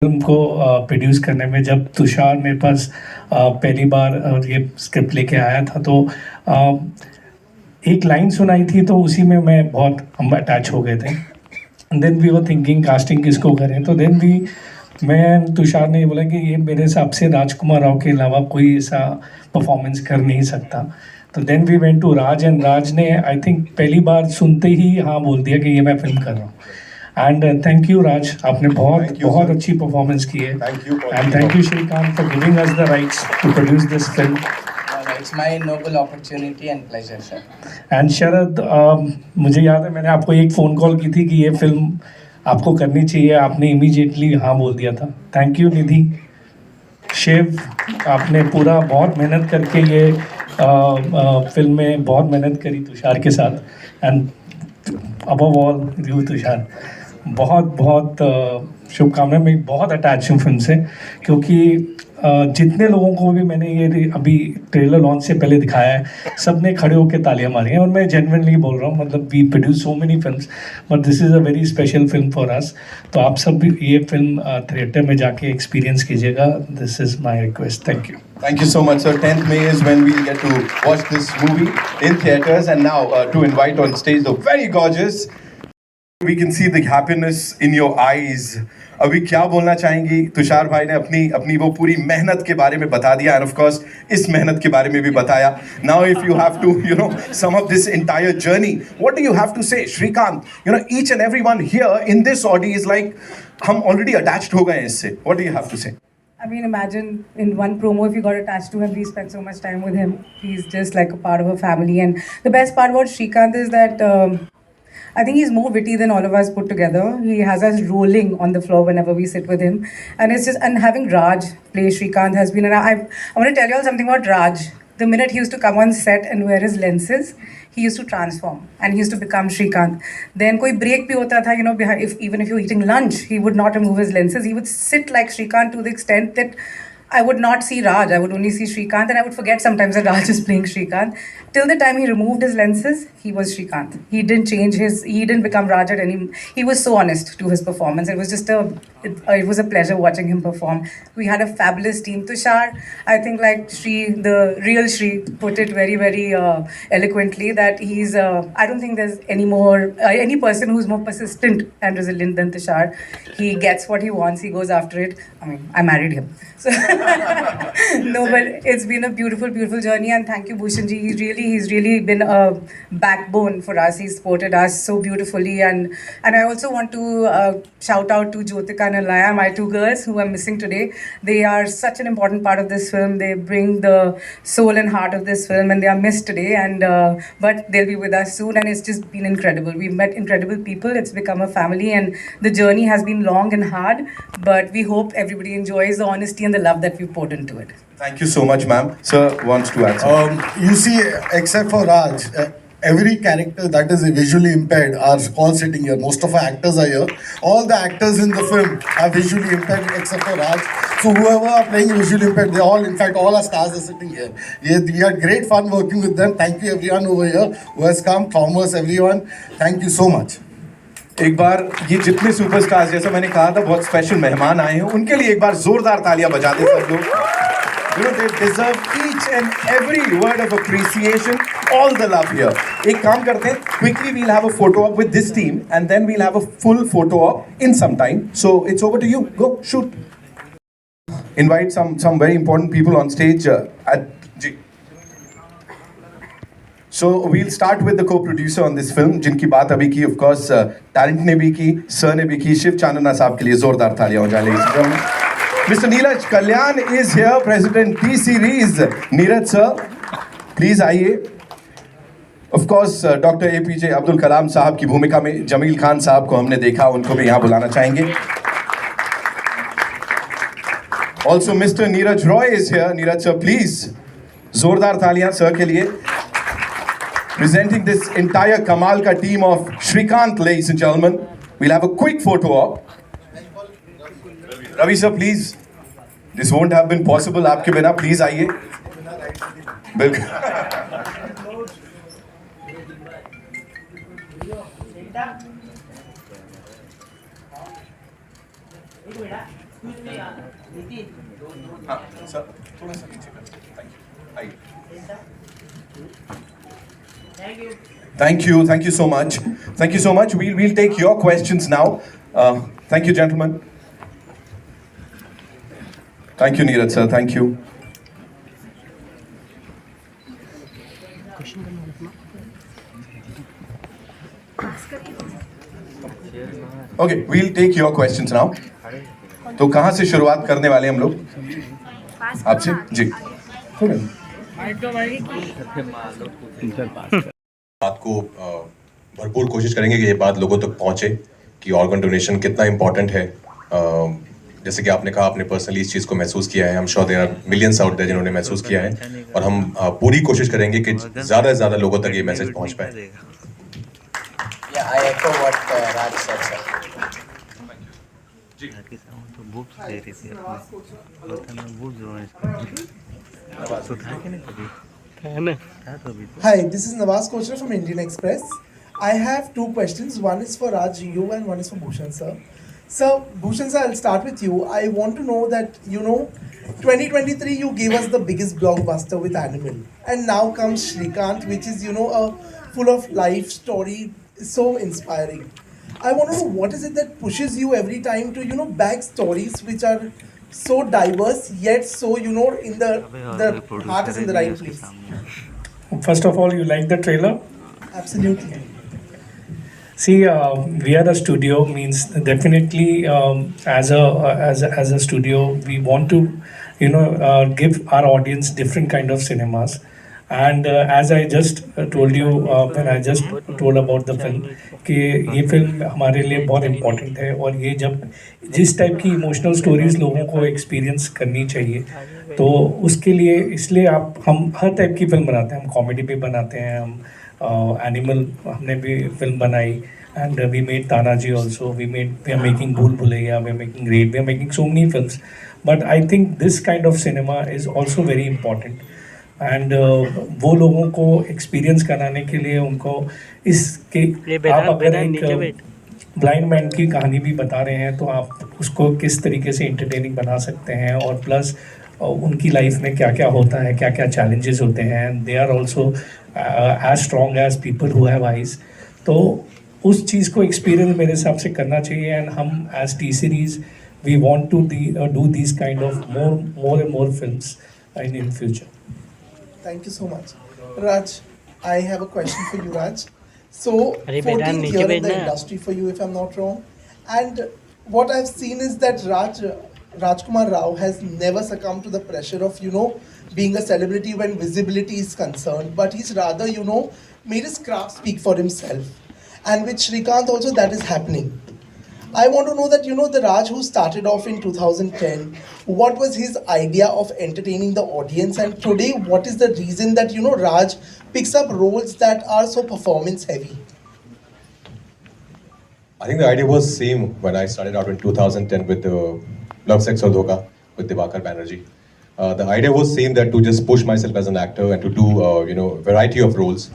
Film को produce करने में जब तुषार मेरे पास पहली बार ये स्क्रिप्ट लेके आया था तो एक लाइन सुनाई थी तो उसी में मैं बहुत हम अटैच हो गए थे। Then we were thinking casting किसको करें, तो देन भी मैं तुषार ने बोला कि ये मेरे हिसाब से राजकुमार राव के अलावा कोई ऐसा परफॉर्मेंस कर नहीं सकता। तो then we went to Raj and Raj ने आई थिंक पहली बार सुनते ही हाँ बोल दिया कि ये मैं फिल्म कर रहा हूँ। एंड थैंक यू राज, आपने बहुत अच्छी परफॉर्मेंस की है। And thank you Shrikant for giving us the rights to produce this film. It's my noble opportunity and pleasure, sir. And Sharad, मुझे याद है मैंने आपको एक फ़ोन कॉल की थी कि ये फिल्म आपको करनी चाहिए, आपने इमीडिएटली हाँ बोल दिया था। थैंक यू निधि। शिव, आपने पूरा बहुत मेहनत करके ये फिल्म में बहुत मेहनत करी तुषार के साथ। And above all you Tushar, बहुत बहुत शुभकामनाएं। मैं बहुत अटैच हूँ फिल्म से, क्योंकि जितने लोगों को भी मैंने ये अभी ट्रेलर लॉन्च से पहले दिखाया है, सब ने खड़े होकर तालियां मारी हैं। और मैं जेन्युइनली बोल रहा हूँ, मतलब we produce so many films but this is a very special film for us. तो आप सब भी ये फिल्म थिएटर में जाके एक्सपीरियंस कीजिएगा। This is my request. Thank you. Thank you so much, sir. 10th May is when we'll get to watch this movie in theaters. And now to invite on stage the very gorgeous. We can see the happiness in your eyes. अभी क्या बोलना चाहेंगी? तुषार भाई ने अपनी वो पूरी मेहनत के बारे में बता दिया, and of course इस मेहनत के बारे में भी बताया. Now if you have to, sum up this entire journey, what do you have to say? Srikanth, each and everyone here in this audience is like, हम already attached हो गए हैं इससे. What do you have to say? I mean, imagine in one promo if you got attached to him, we spent so much time with him. He's just like a part of a family. And the best part about Srikanth is that I think he's more witty than all of us put together. He has us rolling on the floor whenever we sit with him. And having Raj play Srikanth has been, and I want to tell you all something about Raj. The minute he used to come on set and wear his lenses, he used to transform and he used to become Srikanth. Then koi break bhi hota tha, even if you're eating lunch, he would not remove his lenses. He would sit like Srikanth to the extent that I would not see Raj, I would only see Srikanth, and I would forget sometimes that Raj is playing Srikanth. Till the time he removed his lenses, he was Srikanth. He didn't become Raj at he was so honest to his performance. It was just it was a pleasure watching him perform. We had a fabulous team. Tushar, I think like the real Shri put it very, very eloquently that he's, I don't think there's any person who's more persistent and resilient than Tushar. He gets what he wants, he goes after it. I mean, I married him. So no, but it's been a beautiful, beautiful journey, and thank you, Bhushan ji. He's really been a backbone for us. He's supported us so beautifully, and I also want to shout out to Jyotika and Alaya, my two girls who I'm missing today. They are such an important part of this film. They bring the soul and heart of this film, and they are missed today. And but they'll be with us soon, and it's just been incredible. We've met incredible people. It's become a family, and the journey has been long and hard. But we hope everybody enjoys the honesty and the love that we poured into it. Thank you so much, ma'am. Sir wants to add something. You see, except for Raj, every character that is visually impaired are all sitting here. Most of our actors are here. All the actors in the film are visually impaired except for Raj. So whoever are playing visually impaired, in fact, all our stars are sitting here. We had great fun working with them. Thank you everyone over here who has come, Thomas, everyone. Thank you so much. एक बार ये जितने superstars, जैसा मैंने कहा था, बहुत special मेहमान आए हैं, उनके लिए एक बार जोरदार तालियां बजा दें सब लोग. They deserve each and every word of appreciation, all the love here. एक काम करते हैं, quickly we'll have a photo op with this team and then we'll have a full photo op in some time. So it's over to you. Go, shoot. Invite some very important people on stage. So we'll start with the co-producer on this film, जिनकी बात अभी की, of course, talent ने भी की, sir ने भी की. शिव चांदना साहब के लिए जोरदार तालियां हो जाए, ladies and gentlemen. Mr. Neeraj Kalyan is here, President T-Series. Neeraj sir, please आइए. Of course, Dr. APJ Abdul Kalam साहब की भूमिका में जमील खान साहब को हमने देखा, उनको भी यहाँ बुलाना चाहेंगे. Also, Mr. Neeraj Roy is here. Neeraj sir, please. जोरदार तालियां sir के लिए. Presenting this entire Kamal ka team of Srikanth, ladies and gentlemen. We'll have a quick photo op. Ravi sir, please. This won't have been possible आपके बिना. Please आइए. बिल्कुल. हाँ sir थोड़ा सा नीचे कर thank you thank you so much we'll take your questions now thank you gentlemen thank you Neeraj sir thank you okay we'll take your questions now तो कहाँ से शुरुआत करने वाले हम लोग आपसे जी बात को भरपूर कोशिश करेंगे कि ये बात लोगों तक पहुंचे कि ऑर्गन डोनेशन कितना इम्पोर्टेंट है। जैसे कि आपने कहा, आपने पर्सनली इस चीज़ को महसूस किया है। हम sure there are millions out there जिन्होंने महसूस किया है, और हम पूरी कोशिश करेंगे कि ज़्यादा से ज़्यादा लोगों तक ये मैसेज पहुंच पाए। Yeah, I echo what Raj said, sir. Hi, this is Nawaz Kochra from Indian Express. I have two questions. One is for Raj, you, and one is for Bhushan, sir. So, Bhushan, sir, I'll start with you. I want to know that, 2023 you gave us the biggest blockbuster with Animal. And now comes Srikanth, which is, a full of life story, so inspiring. I want to know what is it that pushes you every time to, bag stories which are so diverse, yet so, in the heart is in the right place. First of all, you like the trailer? Absolutely. See, we are a studio, means definitely as a studio, we want to, give our audience different kind of cinemas. And as I just told you, when I just told about the film, कि ये film हमारे लिए बहुत important है, और ये जब जिस टाइप की इमोशनल स्टोरीज लोगों को एक्सपीरियंस करनी चाहिए, तो उसके लिए इसलिए हम हर टाइप की फिल्म बनाते हैं। हम कॉमेडी भी बनाते हैं, हम एनिमल हमने भी फिल्म बनाई, and we made Tanhaji also, we are making Bhool Bhulaiyaa, we are making Raid, we are making so many films, but I think this kind of cinema is also very important. And वो लोगों को experience कराने के लिए उनको इसके आप अगर एक ब्लाइंड मैन की कहानी भी बता रहे हैं, तो आप उसको किस तरीके से इंटरटेनिंग बना सकते हैं, और प्लस उनकी लाइफ में क्या क्या होता है, क्या क्या चैलेंजेस होते हैं, they are also as strong as people who have eyes. तो उस चीज़ को एक्सपीरियंस मेरे हिसाब से करना चाहिए, एंड हम as T Series we want to do this kind of more and more films in future. Thank you so much. Raj, I have a question for you, Raj. So, 14th year in the industry for you, if I'm not wrong. And what I've seen is that Rajkummar Rao has never succumbed to the pressure of, being a celebrity when visibility is concerned. But he's rather, made his craft speak for himself. And with Srikanth also that is happening. I want to know that, the Raj who started off in 2010, what was his idea of entertaining the audience? And today, what is the reason that, Raj picks up roles that are so performance heavy? I think the idea was same when I started out in 2010 with Love, Sex or Dhoka with Diwakar Banerjee. The idea was same, that to just push myself as an actor and to do, variety of roles,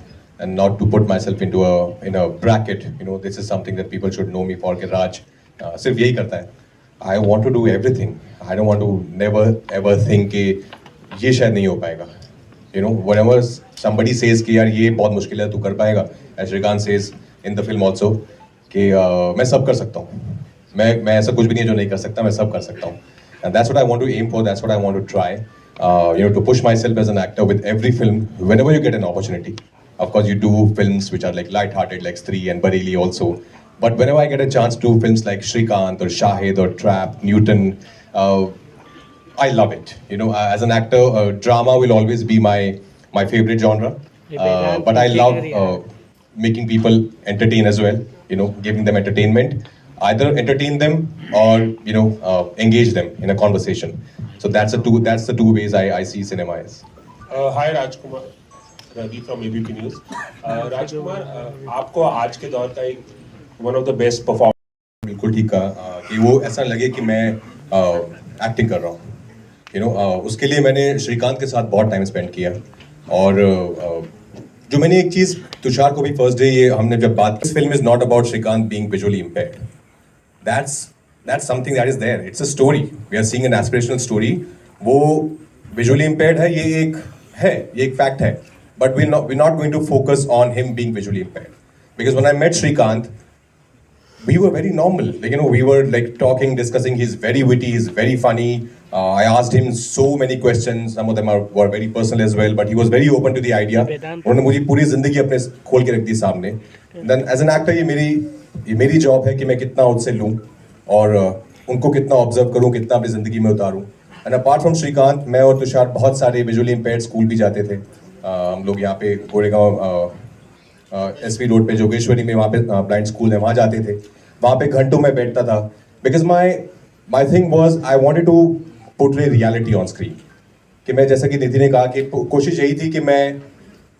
and not to put myself into a bracket. This is something that people should know me for. कि Raj सिर्फ यही करता है. I want to do everything. I don't want to never ever think कि ये शायद नहीं हो पाएगा. Whenever somebody says कि यार ये बहुत मुश्किल है, तू कर पाएगा, as Srikanth says in the film also, कि मैं सब कर सकता हूँ. मैं ऐसा कुछ भी नहीं है जो नहीं कर सकता, मैं सब कर सकता हूँ. And that's what I want to aim for. That's what I want to try. To push myself as an actor with every film whenever you get an opportunity. Of course, you do films which are like light-hearted, like Stree and Bareilly also. But whenever I get a chance to do films like Srikanth or Shahid or Trap, Newton, I love it. As an actor, drama will always be my favorite genre. But I love making people entertain as well. Giving them entertainment. Either entertain them or engage them in a conversation. So that's the two ways I see cinema is. Hi Rajkumar. Ravi from ABP News. Rajkumar, आपको आज के दौर का एक one of the best performer. बिल्कुल ठीक कहा कि वो ऐसा लगे कि मैं एक्टिंग कर रहा हूँ। उसके लिए मैंने श्रीकांत के साथ बहुत टाइम स्पेंड किया, और जो मैंने एक चीज़ तुषार को भी फर्स्ट डे ये हमने जब बात की, film is not about Srikanth being visually impaired. That's that's something that is there. It's a story. We are seeing an aspirational story. वो visually impaired है, ये एक fact है. But we're not going to focus on him being visually impaired. Because when I met Srikanth, we were very normal. Like, you know, we were like talking, discussing. He's very witty, he's very funny. I asked him so many questions. Some of them were very personal as well. But he was very open to the idea. उन्होंने मुझे पूरी जिंदगी अपने खोल के रख दी सामने. Then as an actor, ये मेरी job है कि मैं कितना उससे लूँ और उनको कितना observe करूँ, कितना अपनी जिंदगी में उतारूँ. And apart from Srikanth, मैं और तुषार बहुत सारे visually impaired school भी जाते थे. हम लोग यहाँ पे गोरेगांव SV रोड पे जोगेश्वरी में वहाँ पे ब्लाइंड स्कूल है, वहाँ जाते थे. वहाँ पे घंटों में बैठता था. Because my thing was I wanted to portray reality on screen. कि मैं जैसा कि निधि ने कहा कि कोशिश यही थी कि मैं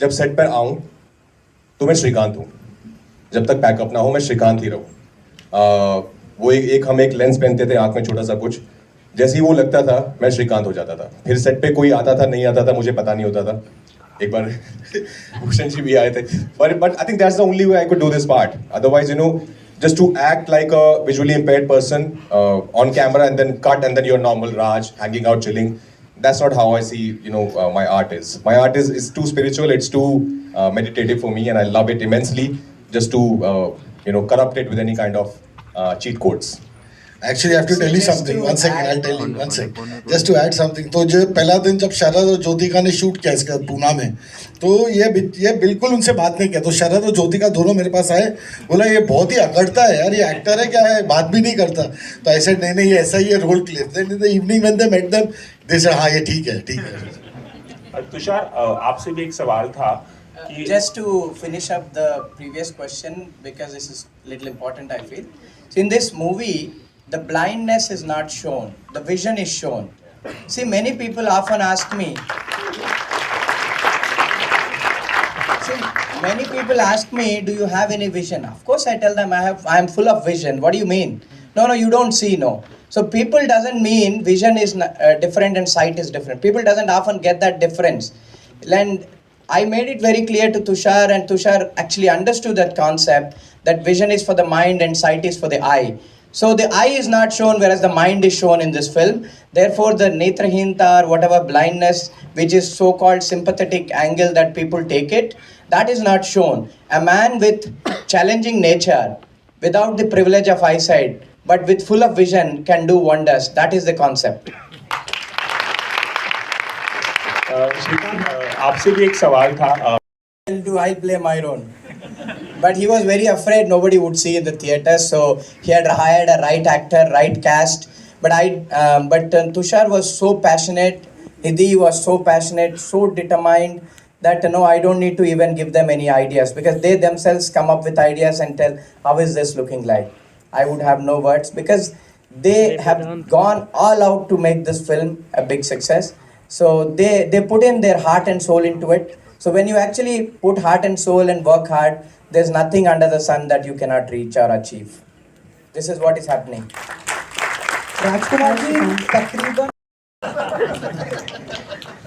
जब सेट पर आऊँ तो मैं श्रीकांत हूँ. जब तक पैकअप ना हो मैं श्रीकांत ही रहूँ. वो हम एक लेंस पहनते थे आँख में छोटा सा कुछ. जैसे ही वो लगता था मैं श्रीकांत हो जाता था. फिर सेट पे कोई आता था नहीं आता था मुझे पता नहीं होता था. एक बार भूषण जी भी आए थे. But I think that's the only way I could do this part. Otherwise, you know, just to act like a visually impaired person on camera and then cut and then you're normal Raj hanging out chilling. That's not how I see, you know, my art is. My art is too spiritual. It's too meditative for me, and I love it immensely. Just to you know, corrupt it with any kind of cheat codes. Actually, I have to tell you something. One second, I'll tell you. One second. Just to add something. तो जो पहला दिन जब शरद और ज्योतिका ने shoot किया इसका पूना में, तो ये बिल्कुल उनसे बात नहीं किया. तो शरद और ज्योतिका दोनों मेरे पास आए, बोला ये बहुत ही अकड़ता है यार, ये एक्टर है क्या है, बात भी नहीं करता. तो ऐसे नहीं ये ऐसा ही है, role clear. Then in the evening when they met them, they said हाँ ये ठीक है. तुषार, आपसे भी एक सवाल था कि just to finish up the previous question, because this is little important I feel. So in this movie, the blindness is not shown, the vision is shown. See, many people often ask me, do you have any vision? Of course I tell them I am full of vision. What do you mean? No, you don't see, no. So people doesn't mean vision is different and sight is different. People doesn't often get that difference. And I made it very clear to Tushar, and Tushar actually understood that concept, that vision is for the mind and sight is for the eye. So the eye is not shown, whereas the mind is shown in this film. Therefore, the netrahinta or whatever blindness, which is so-called sympathetic angle that people take it, that is not shown. A man with challenging nature, without the privilege of eyesight, but with full of vision, can do wonders. That is the concept. Shrikant, आपसे भी एक सवाल था. Do I play my role? But he was very afraid nobody would see in the theater, so he had hired a right actor, right cast. But Tushar was so passionate, Nidhi was so passionate, so determined that I don't need to even give them any ideas, because they themselves come up with ideas and tell, how is this looking like? I would have no words, because they have gone all out to make this film a big success. So they put in their heart and soul into it. So when you actually put heart and soul and work hard, there's nothing under the sun that you cannot reach or achieve. This is what is happening. Rajkumar ji तकरीबन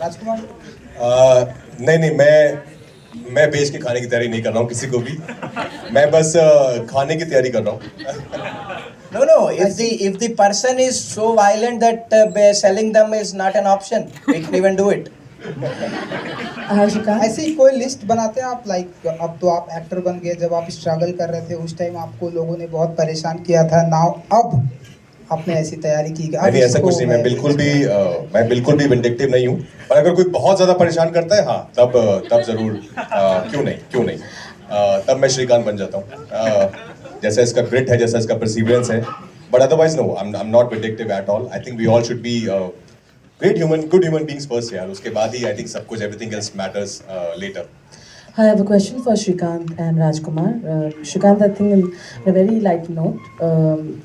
राजकुमार नहीं मैं बेच के खाने की तैयारी नहीं कर रहा हूँ किसी को भी. मैं बस खाने की तैयारी कर रहा हूँ. No. If the person is so violent that selling them is not an option, we can even do it. ऐसी कोई लिस्ट बनाते हैं आप, लाइक अब तो आप एक्टर बन गए, जब आप स्ट्रगल कर रहे थे उस टाइम आपको लोगों ने बहुत परेशान किया था. नाउ अब आपने ऐसी तैयारी की? नहीं, ऐसा कुछ नहीं. मैं बिल्कुल भी विंडिक्टिव नहीं हूँ. पर अगर कोई बहुत ज्यादा परेशान करता है, हाँ, तब जरूर क्यों नहीं तब मैं श्रीकांत बन जाता हूँ. जैसा इसका ग्रिट है, जैसा इसका परसिवरेंस है. But otherwise no, I am not vindictive at all. I think we all should be good human beings first, यार. उसके बाद ही I think सब कुछ, everything else matters later. I have a question for Srikanth and Rajkummar. Srikanth, I think in a very light note,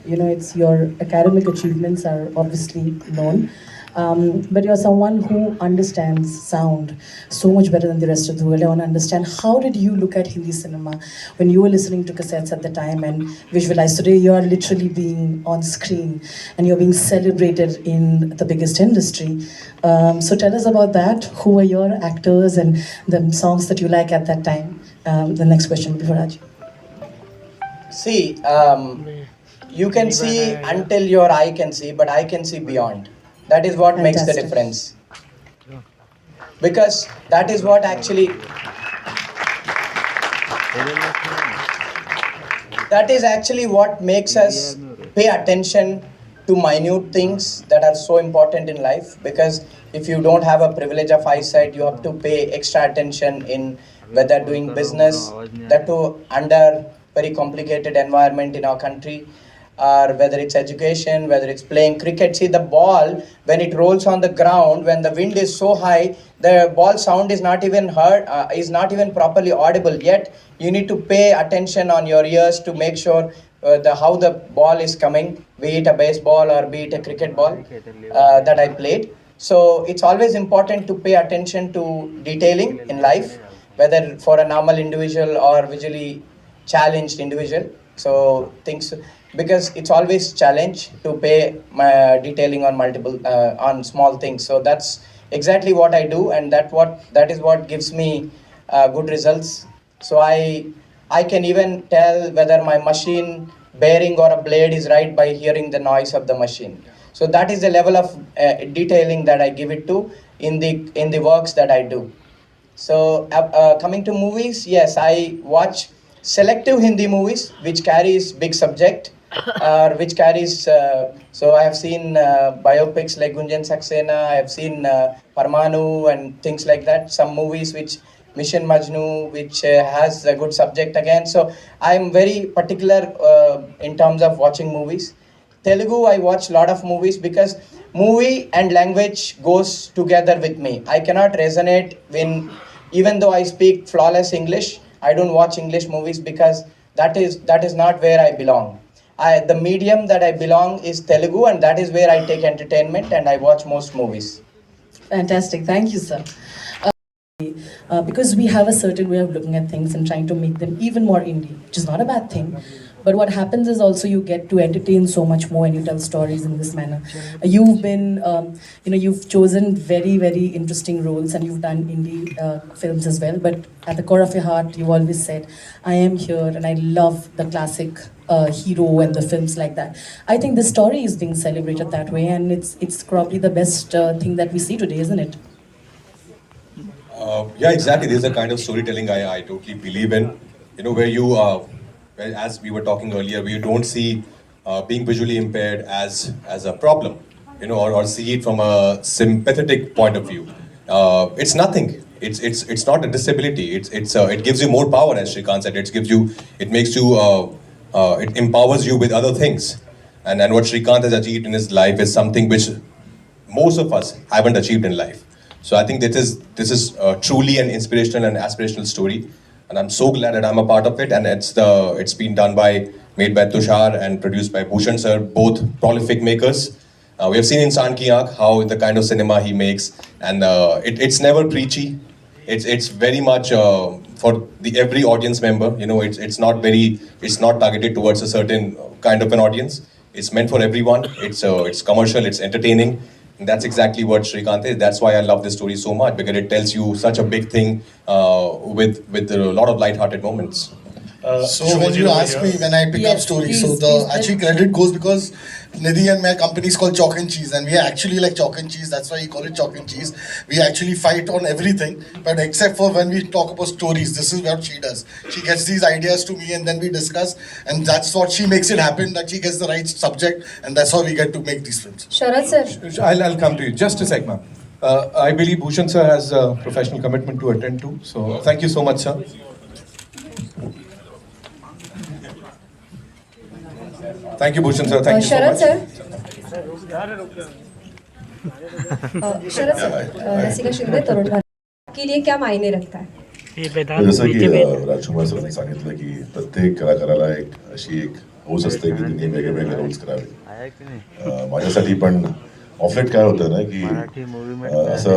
it's your academic achievements are obviously known. But you're someone who understands sound so much better than the rest of the world. I want to understand, how did you look at Hindi cinema when you were listening to cassettes at the time and visualize? Today you are literally being on screen and you're being celebrated in the biggest industry. So tell us about that. Who were your actors and the songs that you like at that time? The next question will be for Raj. See, you can see until your eye can see, but I can see beyond. That is what makes the Fantastic. difference. Because that is what actually, that is actually what makes us pay attention to minute things that are so important in life. Because if you don't have a privilege of eyesight, you have to pay extra attention in whether doing business, that too under very complicated environment in our country, or whether it's education, whether it's playing cricket. See, the ball, when it rolls on the ground, when the wind is so high, the ball sound is not even heard, is not even properly audible. Yet you need to pay attention on your ears to make sure how the ball is coming, be it a baseball or be it a cricket ball that I played. So it's always important to pay attention to detailing in life, whether for a normal individual or visually challenged individual. So things, because it's always challenge to pay detailing on multiple on small things. So that's exactly what I do, and that is what gives me good results. So I can even tell whether my machine bearing or a blade is right by hearing the noise of the machine. So that is the level of detailing that I give it to in the works that I do. So coming to movies, yes, I watch selective Hindi movies which carries big subject, or which carries. So I have seen biopics like Gunjan Saxena. I have seen Parmanu and things like that. Some movies which Mission Majnu, which has a good subject again. So I am very particular in terms of watching movies. Telugu, I watch a lot of movies because movie and language goes together with me. I cannot resonate when, even though I speak flawless English, I don't watch English movies because that is not where I belong. The medium that I belong is Telugu, and that is where I take entertainment and I watch most movies. Fantastic. Thank you, sir. Because we have a certain way of looking at things and trying to make them even more indie, which is not a bad thing. But what happens is also you get to entertain so much more when you tell stories in this manner. You've been, you've chosen very, very interesting roles, and you've done indie films as well. But at the core of your heart, you've always said, I am here and I love the classic hero and the films like that. I think the story is being celebrated that way, and it's probably the best thing that we see today, isn't it? Yeah, exactly. This is the kind of storytelling I totally believe in. Where you, well, as we were talking earlier, where you don't see being visually impaired as a problem, or see it from a sympathetic point of view. It's nothing. It's not a disability. It gives you more power, as Srikanth said. It makes you, it empowers you with other things. And what Srikanth has achieved in his life is something which most of us haven't achieved in life. So I think this is truly an inspirational and aspirational story, and I'm so glad that I'm a part of it. And it's been made by Tushar and produced by Bhushan sir, both prolific makers. We have seen in Insaan Ki Aankh how the kind of cinema he makes, and it's never preachy. It's very much for every audience member. It's not targeted towards a certain kind of an audience. It's meant for everyone. It's commercial. It's entertaining. And that's exactly what Srikanth is. That's why I love this story so much, because it tells you such a big thing with a lot of light-hearted moments. So when you ask me when I pick up stories, so the actually credit goes because Nidhi and my company is called Chalk and Cheese, and we are actually like chalk and cheese. That's why you call it Chalk and Cheese. We actually fight on everything, but except for when we talk about stories, this is what she does. She gets these ideas to me, and then we discuss, and that's what she makes it happen. That she gets the right subject, and that's how we get to make these films. Sharad sir. I'll come to you. Just a sec, ma'am. I believe Bhushan sir has a professional commitment to attend to. So thank you so much, sir. Thank you, Bhushan sir. Thank you so much. Sharad sir, Rasika Shinde Tarun Bharat के लिए क्या मायने रखता है? जसं की राजकुमार सरांनी सांगितलं की प्रत्येक कलाकाराला अशी एक हौस असते की त्यांनी वेगवेगळे रोल्स करावे. माझ्यासाठी पण ऑफलेट काय होतं ना की असं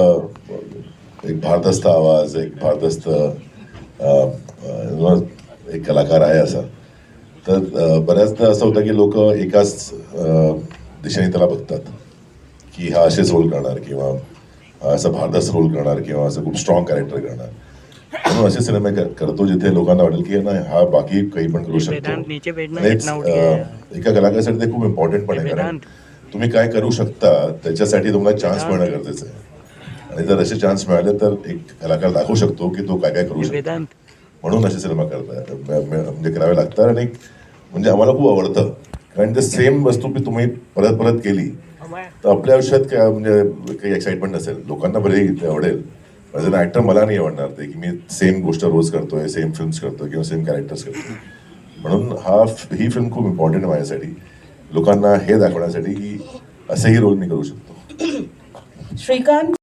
एक भारदस्त आवाज, एक भारदस्त एक कलाकार आहे असा, तर बऱ्याचदा असं होतं की लोक एकाच दिशेने त्याला बघतात की हा असेच रोल करणार, किंवा असं भारदस्त रोल करणार, किंवा असं खूप स्ट्रॉंग कॅरेक्टर करणार. म्हणून असे सिनेमे करतो जिथे लोकांना वाटेल की ना हा बाकी काही पण करू शकतो. एका कलाकारासाठी ते खूप इम्पॉर्टंट पण आहे, कारण तुम्ही काय करू शकता त्याच्यासाठी तुम्हाला चान्स मिळणं गरजेचं आहे. आणि जर असे चान्स मिळाले तर एक कलाकार दाखवू शकतो की तो काय काय करू शकतो. म्हणून असे सिनेमा म्हणजे करावे लागतात. आणि म्हणजे आम्हाला खूप आवडतं, कारण ते सेम वस्तू तुम्ही परत परत केली तर आपल्या आयुष्यात काय म्हणजे काही एक्साइटमेंट नसेल. लोकांना बरे ते आवडेल, ॲज अन ॲक्टर मला नाही आवडणार ते की मी सेम गोष्ट रोज करतोय, सेम फिल्म्स करतोय किंवा सेम कॅरेक्टर्स करतोय. म्हणून ही फिल्म खूप इम्पॉर्टंट आहे माझ्यासाठी, लोकांना हे दाखवण्यासाठी की असेही रोल मी करू शकतो. Srikanth,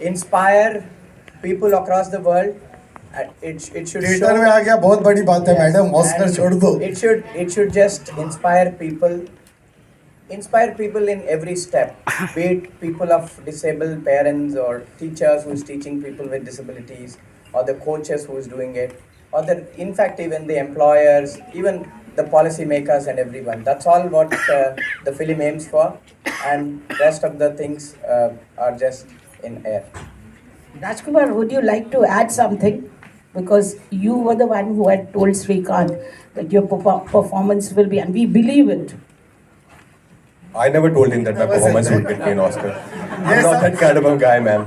Inspire people across the world. It should theatre में आ गया, बहुत बड़ी बात है मैडम, ऑस्कर छोड़ दो. It should just inspire people in every step, be it people of disabled parents or teachers who is teaching people with disabilities, or the coaches who is doing it, or in fact even the employers, even the policy makers and everyone. That's all what the film aims for, and rest of the things are just in air. Rajkummar, would you like to add something? Because you were the one who had told Srikanth that your performance will be, and we believe it. I never told him that my performance would get me an Oscar. I'm not that kind of a guy, man.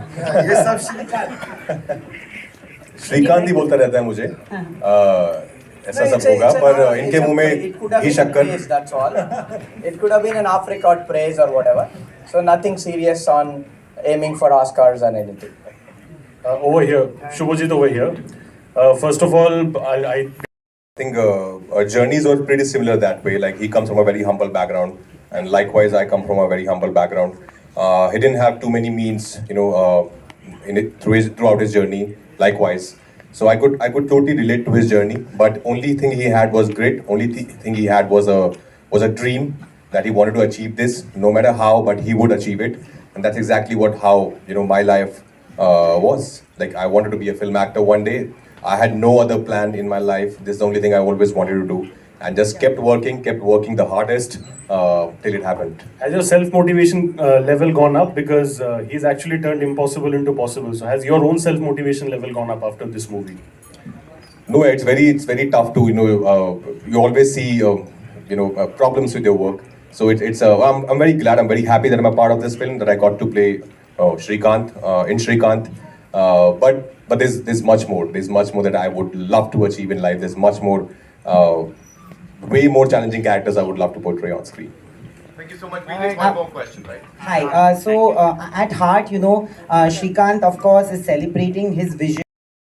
ये सब श्रीकांत. श्रीकांत ही बोलता रहता है मुझे ऐसा सब होगा, पर इनके मुंह में ही शक्कर. That's all. It could have been an off-record praise or whatever. So nothing serious on aiming for Oscars and anything. Over here, Shubhajit over here. First of all, I think our journeys were pretty similar that way. Like, he comes from a very humble background, and likewise I come from a very humble background. He didn't have too many means, throughout his journey. Likewise, so I could totally relate to his journey. But only thing he had was grit. Only thing he had was a dream that he wanted to achieve this, no matter how, but he would achieve it. And that's exactly how my life was. Like, I wanted to be a film actor one day. I had no other plan in my life. This is the only thing I always wanted to do, and just kept working the hardest till it happened. Has your self-motivation level gone up? Because he's actually turned impossible into possible. So has your own self-motivation level gone up after this movie? No, it's very tough to you always see problems with your work. So I'm very glad, I'm very happy that I'm a part of this film, that I got to play Srikanth in Srikanth. But there's much more. There's much more that I would love to achieve in life. There's much more, way more challenging characters I would love to portray on screen. Thank you so much. We just one more question, right? Hi. At heart, Srikanth, of course, is celebrating his vision.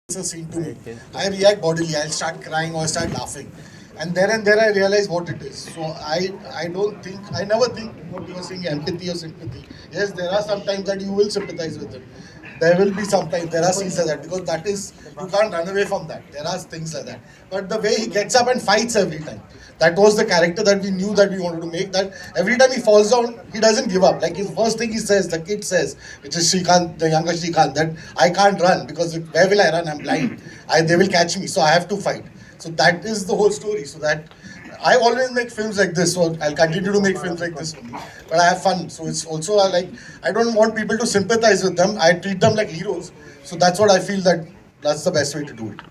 It's a scene to me. I react bodily. I'll start crying or start laughing. And there I realize what it is. So I never think what you were saying, empathy or sympathy. Yes, there are some times that you will sympathize with him. There will be sometimes, there are things like that, because that is, you can't run away from that. There are things like that. But the way he gets up and fights every time, that was the character that we knew that we wanted to make, that every time he falls down, he doesn't give up. Like, his first thing he says, the kid says, which is Srikanth, the younger Srikanth, that I can't run, because where will I run? I'm blind. They will catch me, so I have to fight. So that is the whole story. So that I always make films like this, so I'll continue to make films like this only. But I have fun. So it's also like, I don't want people to sympathize with them. I treat them like heroes. So that's what I feel that's the best way to do it.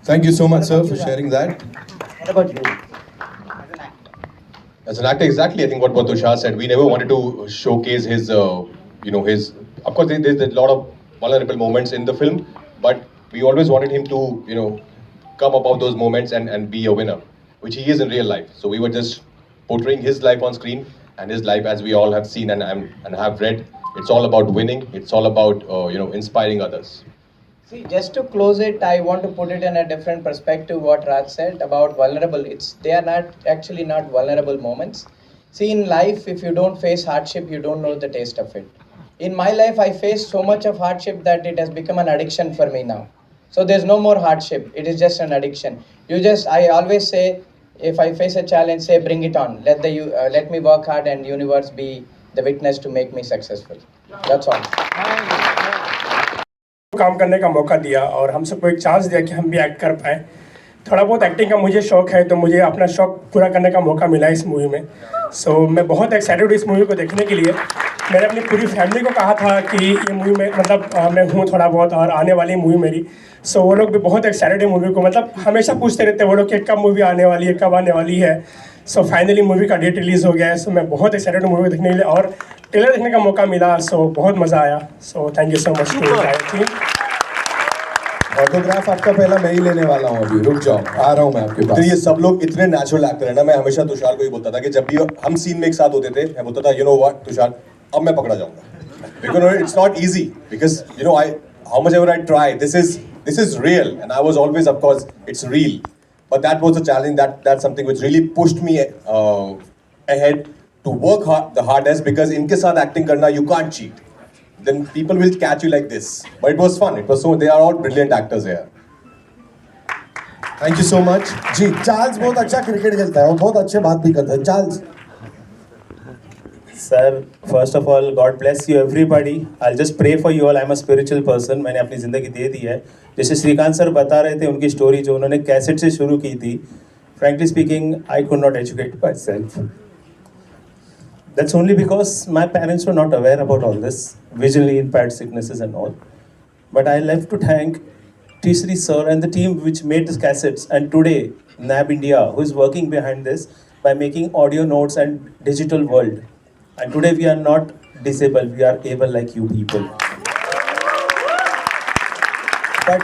Thank you so much, sir, for sharing that. What about you? As an actor, exactly, I think what Tushar said. We never wanted to showcase his, his. Of course, there's a lot of vulnerable moments in the film, but we always wanted him to, come above those moments and be a winner, which he is in real life. So we were just portraying his life on screen, and his life, as we all have seen and have read, it's all about winning. It's all about inspiring others. See, just to close it, I want to put it in a different perspective. What Raj said about vulnerable, they are not vulnerable moments. See, in life, if you don't face hardship, you don't know the taste of it. In my life, I faced so much of hardship that it has become an addiction for me now. So there's no more hardship. It is just an addiction. I always say, if I face a challenge, say, bring it on. Let me work hard and universe be the witness to make me successful. That's all. काम करने का मौका दिया और हम सबको एक chance दिया कि हम भी एक्ट कर पाए. थोड़ा बहुत एक्टिंग का मुझे शौक है, तो मुझे अपना शौक पूरा करने का मौका मिला इस मूवी में. सो मैं बहुत एक्साइटेड हूँ इस मूवी को देखने के लिए. मैंने अपनी पूरी फैमिली को कहा था कि ये मूवी में मतलब मैं हूँ थोड़ा बहुत और आने वाली मूवी मेरी। सो वो लोग भी बहुत एक्साइटेड है मूवी को, मतलब हमेशा पूछते रहते हैं वो लोग कि कब मूवी आने वाली है, कब आने वाली है। सो फाइनली मूवी का डेट रिलीज़ हो गया है। सो मैं बहुत एक्साइटेड हूँ मूवी देखने के लिए और ट्रेलर देखने का मौका मिला। सो बहुत मज़ा आया। So thank you so much to team. Autograph आपका पहला मैं ही लेने वाला हूँ अभी, रुक जाओ, आ रहा हूँ मैं आपके पास। तो ये सब लोग इतने नेचुरल एक्टर है ना, मैं हमेशा तुषार को ही बोलता था कि जब भी हम सीन में एक साथ होते थे, मैं बोलता था यू नो व्हाट तुषार, अब मैं पकड़ा जाऊंगा, because it's not easy, because you know I how much ever I try, this is real and I was always of course it's real, but that was a challenge, that's something which really pushed me ahead to work hard the hardest, because इनके साथ acting करना you can't cheat, then people will catch you like this, but it was fun, it was so, they are all brilliant actors here. Thank you so much ji. Charles बहुत अच्छा cricket खेलता है और बहुत अच्छे बात भी करता है। Charles sir, first of all God bless you everybody, I just pray for you all. I am a spiritual person, मैंने अपनी ज़िंदगी दे दी है। जैसे श्रीकांत सर बता रहे थे उनकी स्टोरी जो उन्होंने कैसेट से शुरू की थी, frankly speaking I could not educate my self, that's only because my parents were not aware about all this visually impaired sicknesses and all. But I love to thank Tushar sir and the team which made these cassettes, and today NAB India who is working behind this by making audio notes and digital world, and today we are not disabled, we are able like you people. But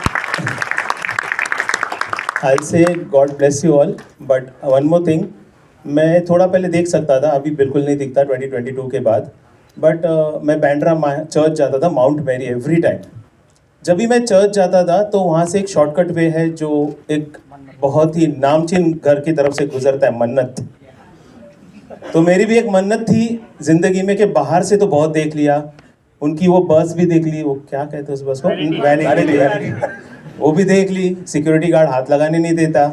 I'll say God bless you all, but one more thing, मैं थोड़ा पहले देख सकता था, अभी बिल्कुल नहीं दिखता 2022 के बाद, बट मैं बैंड्रा चर्च जाता था माउंट मैरी एवरी टाइम। जब भी मैं चर्च जाता था तो वहाँ से एक शॉर्टकट वे है जो एक बहुत ही नामचीन घर की तरफ से गुजरता है, मन्नत। तो मेरी भी एक मन्नत थी ज़िंदगी में कि बाहर से तो बहुत देख लिया, उनकी वो बस भी देख ली, वो क्या कहते हैं उस बस को, वैनिटी, वो भी देख ली, सिक्योरिटी गार्ड हाथ लगाने नहीं देता।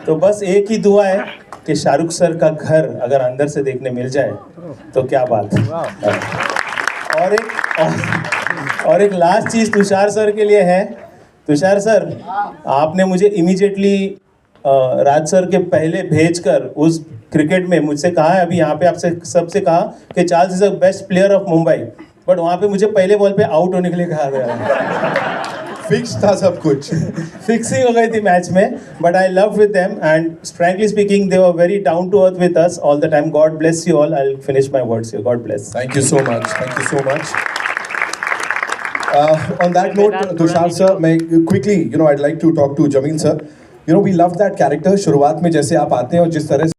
तो बस एक ही दुआ है कि शाहरुख सर का घर अगर अंदर से देखने मिल जाए तो क्या बात है। और एक लास्ट चीज़ तुषार सर के लिए है। तुषार सर, आपने मुझे इमीडिएटली राज सर के पहले भेजकर उस क्रिकेट में मुझसे कहा है, अभी यहाँ पे आपसे सबसे कहा कि Charles is the best player of Mumbai, but वहाँ पे मुझे पहले बॉल पे आउट होने के लिए कहा गया। फिक्स था सब कुछ, फिक्सिंग हो गई थी मैच में, but I love with them and frankly speaking they were very down to earth with us all the time. God bless you all, I will finish my words here, God bless. Thank you so much, thank you so much. On that note, Tushar sir, मैं quickly, you know, I'd like to talk to Jameen sir. You know, we love that character. शुरुआत में जैसे आप आते हैं और जिस तरह से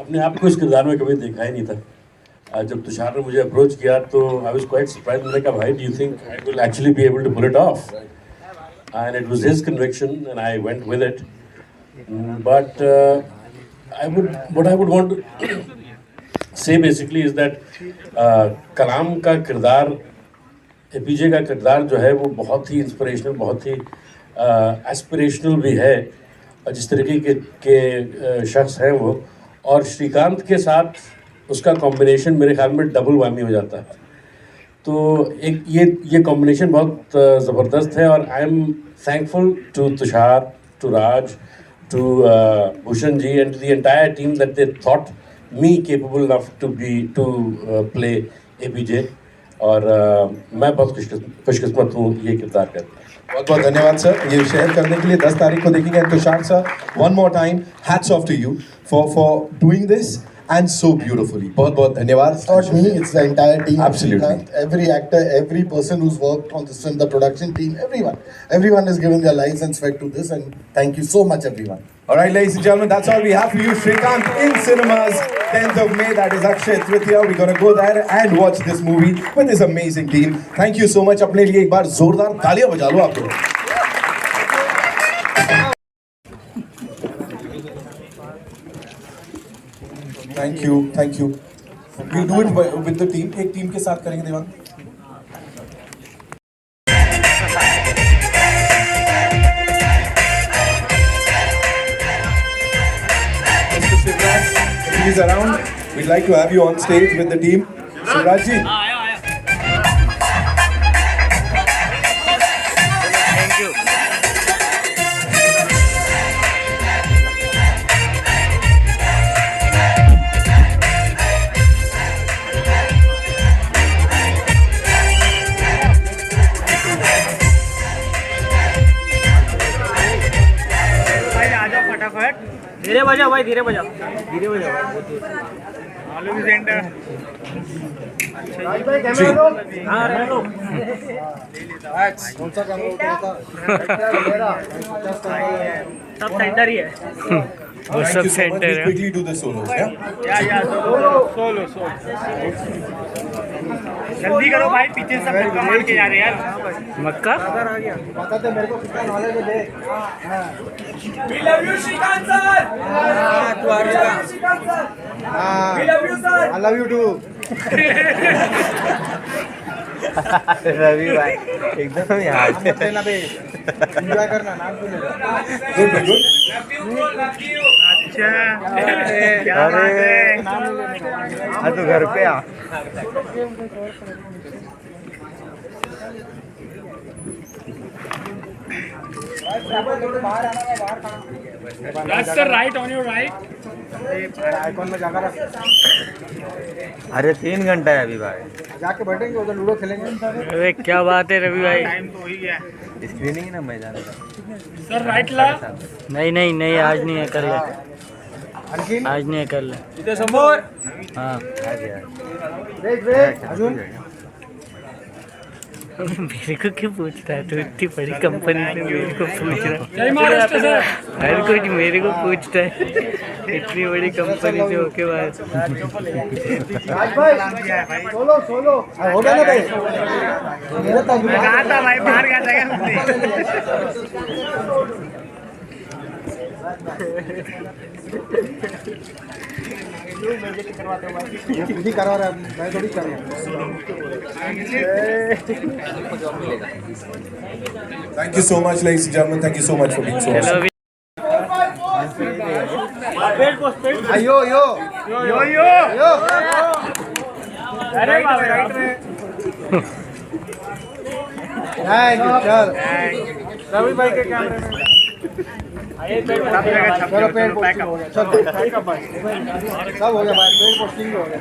अपने आप को इस किरदार में कभी देखा ही नहीं था। जब तुषार ने मुझे अप्रोच किया तो आई वाज क्वाइट सरप्राइज। मैंने कहा भाई, do you think I will actually be able to pull it off? And it was his conviction and I went with it. But what I would want to say basically is that Kalam का किरदार, APJ का किरदार जो है वो बहुत ही inspirational, बहुत ही aspirational भी है, और जिस तरीके के शख्स हैं वो, और श्रीकांत के साथ उसका कॉम्बिनेशन मेरे ख्याल में डबल वामी हो जाता है। तो एक ये कॉम्बिनेशन बहुत ज़बरदस्त है, और I am thankful to Tushar, to Raj, to Bhushan ji and the entire team that they thought me capable of to play APJ, और मैं बहुत खुशकिस्मत हूँ ये किरदार करना। बहुत बहुत धन्यवाद सर ये शेयर करने के लिए। 10 तारीख को देखेंगे। Tushar sir, one more time hats off to you for doing this and so beautifully. बहुत बहुत धन्यवाद। It's not me, it's the entire team. Absolutely. Every actor, every person who's worked on this film, the production team, everyone has given their lives and sweat to this, and thank you so much everyone. All right, ladies and gentlemen, that's all we have for you. Srikanth in cinemas, 10th of May. That is Akshay Tritiya. We're going to go there and watch this movie with this amazing team. Thank you so much. अपने लिए एक बार जोरदार तालियां बजा लो आप लोग। Thank you, thank you. We'll do it with the team. एक team के साथ करेंगे Devang. Mr. Shivraj, if he's around, we'd like to have you on stage with the team. Shivraj ji. Thank you. धीरे बजाओ भाई, धीरे बजाओ, धीरे बजाओ। आलू भी सेंटर। हाँ लो। कौन सा कैमरा उठाता? सब सेंटर ही है। वो सब सेंटर है। Quickly do the solos, या सोलो। जल्दी करो भाई, पीछे सब मक्का मार के जा रहे हैं यार। मक्का? पता तो मेरे को कितना नॉलेज है देख। We love you Srikanth sir. तू आ रहा है। We love you sir। I love you too। Ravi भाई एकदम यार मत लेना बे, एंजॉय करना, नाम क्यों लेना? Good. अच्छा क्या बात है। हाँ तो घर पे आ। Raj sir, right on your right। Icon में जाकर रख। अरे 3 घंटा है अभी भाई। जाके बैठेंगे उधर, लूडो खेलेंगे। अरे क्या बात है रवि भाई। टाइम तो हो ही गया। स्क्रीनिंग ना मैं जाने का। सर राइट ला। नहीं आज नहीं है, कर ले। आज नहीं है, कर ले। इधर समोर। हाँ देख अर्जुन। मेरे को क्यों पूछता है तू? इतनी बड़ी कंपनी से मेरे को पूछ रहा है। हर कोई मेरे को पूछता है, इतनी बड़ी कंपनी से होके बाद। सोलो हो गया ना भाई। मैं कहा था भाई, बाहर गया था। खुद ही करवा रहा है, मैं थोड़ी कर रहा हूँ। Thank you so much, ladies and gentlemen. Thank you so much for being so awesome. यो अरे बाबा राइट में। चल रवि भाई के कैमरे में। चलो पेड़ पोस्टिंग हो गया। चल सब हो गया भाई, पेड़ पोस्टिंग हो गया।